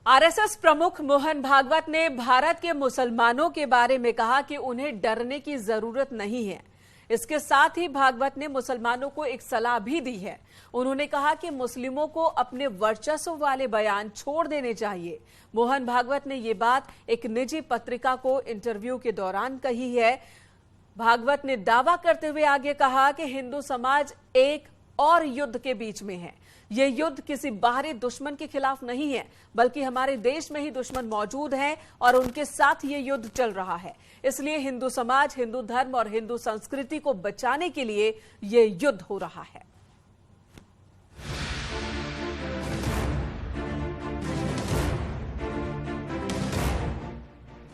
RSS प्रमुख मोहन भागवत ने भारत के मुसलमानों के बारे में कहा कि उन्हें डरने की जरूरत नहीं है। इसके साथ ही भागवत ने मुसलमानों को एक सलाह भी दी है। उन्होंने कहा कि मुस्लिमों को अपने वर्चस्व वाले बयान छोड़ देने चाहिए। मोहन भागवत ने ये बात एक निजी पत्रिका को इंटरव्यू के दौरान कही है। भागवत ने दावा करते हुए आगे कहा कि हिंदू समाज एक और युद्ध के बीच में है। ये युद्ध किसी बाहरी दुश्मन के खिलाफ नहीं है, बल्कि हमारे देश में ही दुश्मन मौजूद हैं और उनके साथ ये युद्ध चल रहा है। इसलिए हिंदू समाज, हिंदू धर्म और हिंदू संस्कृति को बचाने के लिए ये युद्ध हो रहा है।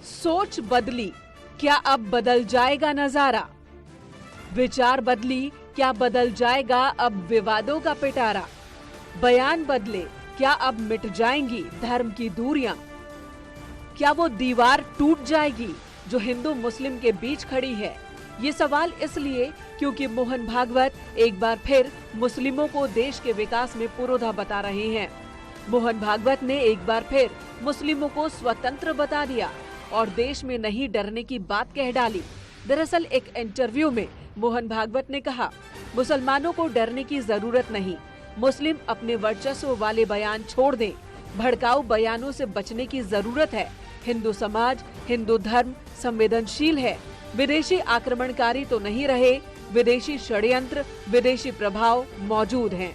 सोच बदली, क्या अब बदल जाएगा नजारा? विचार बदली, क्या बदल जाएगा अब विवादों का पिटारा? बयान बदले, क्या अब मिट जाएंगी धर्म की दूरियां? क्या वो दीवार टूट जाएगी जो हिंदू मुस्लिम के बीच खड़ी है? ये सवाल इसलिए क्योंकि मोहन भागवत एक बार फिर मुस्लिमों को देश के विकास में पुरोधा बता रहे हैं। मोहन भागवत ने एक बार फिर मुस्लिमों को स्वतंत्र बता दिया और देश में नहीं डरने की बात कह डाली। दरअसल एक इंटरव्यू में मोहन भागवत ने कहा, मुसलमानों को डरने की जरूरत नहीं, मुस्लिम अपने वर्चस्व वाले बयान छोड़ दें, भड़काऊ बयानों से बचने की जरूरत है। हिंदू समाज, हिंदू धर्म संवेदनशील है, विदेशी आक्रमणकारी तो नहीं रहे, विदेशी षड्यंत्र, विदेशी प्रभाव मौजूद हैं।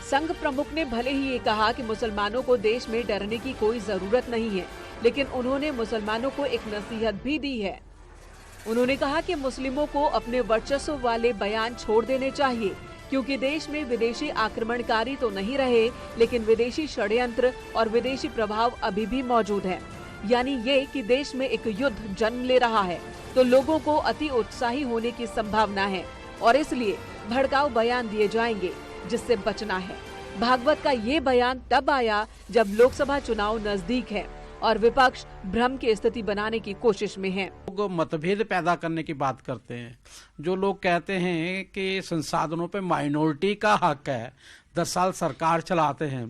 संघ प्रमुख ने भले ही ये कहा कि मुसलमानों को देश में डरने की कोई जरूरत नहीं है, लेकिन उन्होंने मुसलमानों को एक नसीहत भी दी है। उन्होंने कहा कि मुस्लिमों को अपने वर्चस्व वाले बयान छोड़ देने चाहिए, क्योंकि देश में विदेशी आक्रमणकारी तो नहीं रहे, लेकिन विदेशी षड्यंत्र और विदेशी प्रभाव अभी भी मौजूद है। यानी ये कि देश में एक युद्ध जन्म ले रहा है, तो लोगों को अति उत्साही होने की संभावना है और इसलिए भड़काऊ बयान दिए जाएंगे, जिससे बचना है। भागवत का ये बयान तब आया जब लोकसभा चुनाव नजदीक है और विपक्ष भ्रम की स्थिति बनाने की कोशिश में है। लोग मतभेद पैदा करने की बात करते हैं। जो लोग कहते हैं कि संसाधनों पे माइनॉरिटी का हक है, 10 साल सरकार चलाते हैं।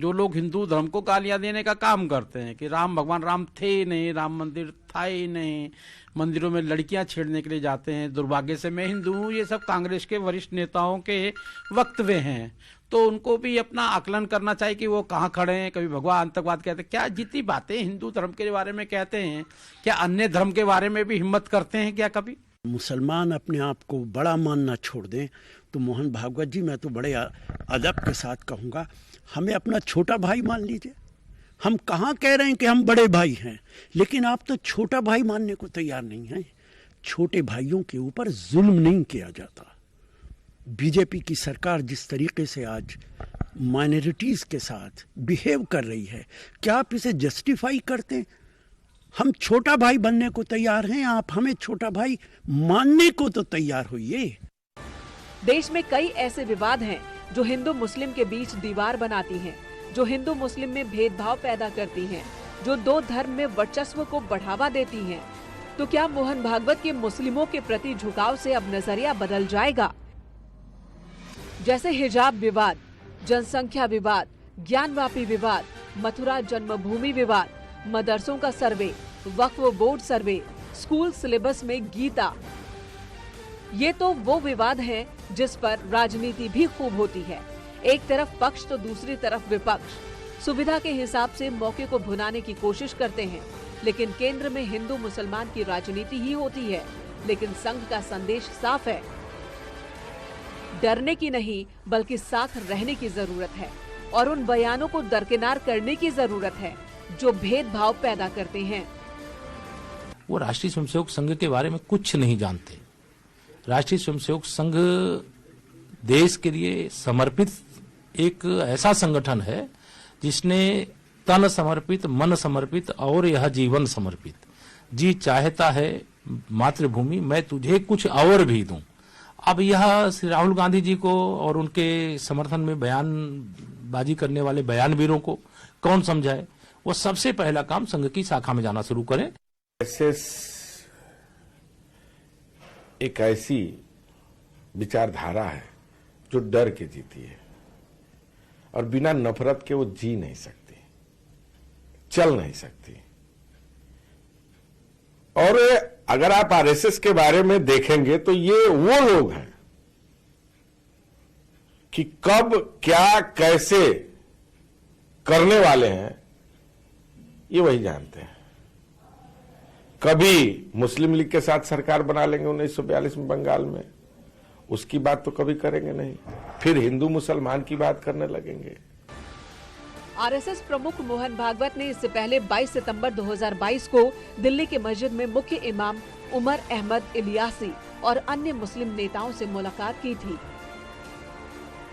जो लोग हिंदू धर्म को गालियां देने का काम करते हैं कि भगवान राम थे ही नहीं, राम मंदिर था ही नहीं, मंदिरों में लड़कियां छेड़ने के लिए जाते हैं, दुर्भाग्य से मैं हिंदू हूँ, ये सब कांग्रेस के वरिष्ठ नेताओं के वक्तव्य हैं। तो उनको भी अपना आकलन करना चाहिए कि वो कहाँ खड़े हैं। कभी भगवान आतंकवाद कहते हैं, क्या जितनी बातें हिंदू धर्म के बारे में कहते हैं, क्या अन्य धर्म के बारे में भी हिम्मत करते हैं क्या कभी? मुसलमान अपने आप को बड़ा मानना छोड़ दें तो मोहन भागवत जी, मैं तो बड़े अदब के साथ कहूँगा, हमें अपना छोटा भाई मान लीजिए। हम कहाँ कह रहे हैं कि हम बड़े भाई हैं, लेकिन आप तो छोटा भाई मानने को तैयार नहीं हैं। छोटे भाइयों के ऊपर जुल्म नहीं किया जाता। बीजेपी की सरकार जिस तरीके से आज माइनॉरिटीज के साथ बिहेव कर रही है, क्या आप इसे जस्टिफाई करते हैं? हम छोटा भाई बनने को तैयार हैं, आप हमें छोटा भाई मानने को तो तैयार होइए। देश में कई ऐसे विवाद हैं जो हिंदू मुस्लिम के बीच दीवार बनाती हैं, जो हिंदू मुस्लिम में भेदभाव पैदा करती हैं, जो दो धर्म में वर्चस्व को बढ़ावा देती हैं। तो क्या मोहन भागवत के मुस्लिमों के प्रति झुकाव से अब नजरिया बदल जाएगा? जैसे हिजाब विवाद, जनसंख्या विवाद, ज्ञानवापी विवाद, मथुरा जन्मभूमि विवाद, मदरसों का सर्वे, वक्फ बोर्ड सर्वे, स्कूल सिलेबस में गीता, ये तो वो विवाद हैं जिस पर राजनीति भी खूब होती है। एक तरफ पक्ष तो दूसरी तरफ विपक्ष सुविधा के हिसाब से मौके को भुनाने की कोशिश करते हैं, लेकिन केंद्र में हिंदू मुसलमान की राजनीति ही होती है। लेकिन संघ का संदेश साफ है, डरने की नहीं बल्कि साथ रहने की जरूरत है और उन बयानों को दरकिनार करने की जरूरत है जो भेदभाव पैदा करते हैं। वो राष्ट्रीय स्वयंसेवक संघ के बारे में कुछ नहीं जानते। राष्ट्रीय स्वयंसेवक संघ देश के लिए समर्पित एक ऐसा संगठन है जिसने तन समर्पित, मन समर्पित और यह जीवन समर्पित। जी चाहता है मातृभूमि मैं तुझे कुछ और भी दूं। अब यह श्री राहुल गांधी जी को और उनके समर्थन में बयानबाजी करने वाले बयानवीरों को कौन समझाए? वो सबसे पहला काम संघ की शाखा में जाना शुरू करें। एसएस एक ऐसी विचारधारा है जो डर के जीती है और बिना नफरत के वो जी नहीं सकती। चल नहीं सकती। और अगर आप आरएसएस के बारे में देखेंगे तो ये वो लोग हैं कि कब क्या कैसे करने वाले हैं ये वही जानते हैं। कभी मुस्लिम लीग के साथ सरकार बना लेंगे 1942 में बंगाल में, उसकी बात तो कभी करेंगे नहीं, फिर हिंदू मुसलमान की बात करने लगेंगे। आरएसएस प्रमुख मोहन भागवत ने इससे पहले 22 सितंबर 2022 को दिल्ली के मस्जिद में मुख्य इमाम उमर अहमद इलियासी और अन्य मुस्लिम नेताओं से मुलाकात की थी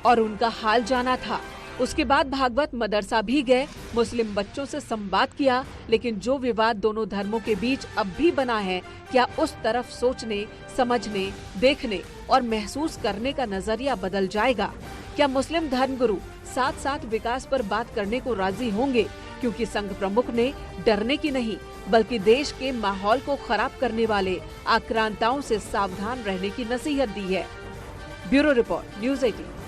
और उनका हाल जाना था। उसके बाद भागवत मदरसा भी गए, मुस्लिम बच्चों से संवाद किया, लेकिन जो विवाद दोनों धर्मों के बीच अब भी बना है, क्या उस तरफ सोचने, समझने, देखने और महसूस करने का नजरिया बदल जाएगा? क्या मुस्लिम धर्मगुरु साथ साथ विकास पर बात करने को राजी होंगे? क्योंकि संघ प्रमुख ने डरने की नहीं बल्कि देश के माहौल को खराब करने वाले आक्रांताओं से सावधान रहने की नसीहत दी है। Bureau report, news 18।